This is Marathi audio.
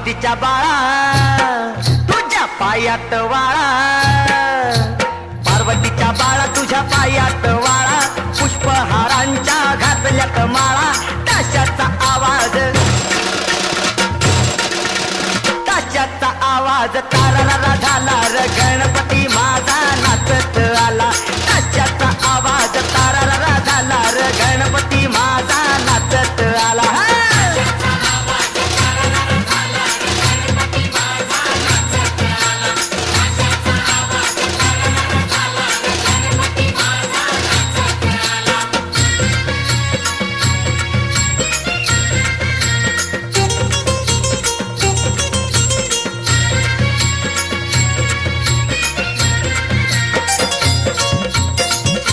पार्वतीच्या बाळा तुझ्या पायात वाळा, पार्वतीच्या बाळा तुझ्या पायात वाळा, पुष्पहारांच्या घातल्यात माळा, ताशाचा आवाज, ताशाचा आवाज तारारा झाला र गणपती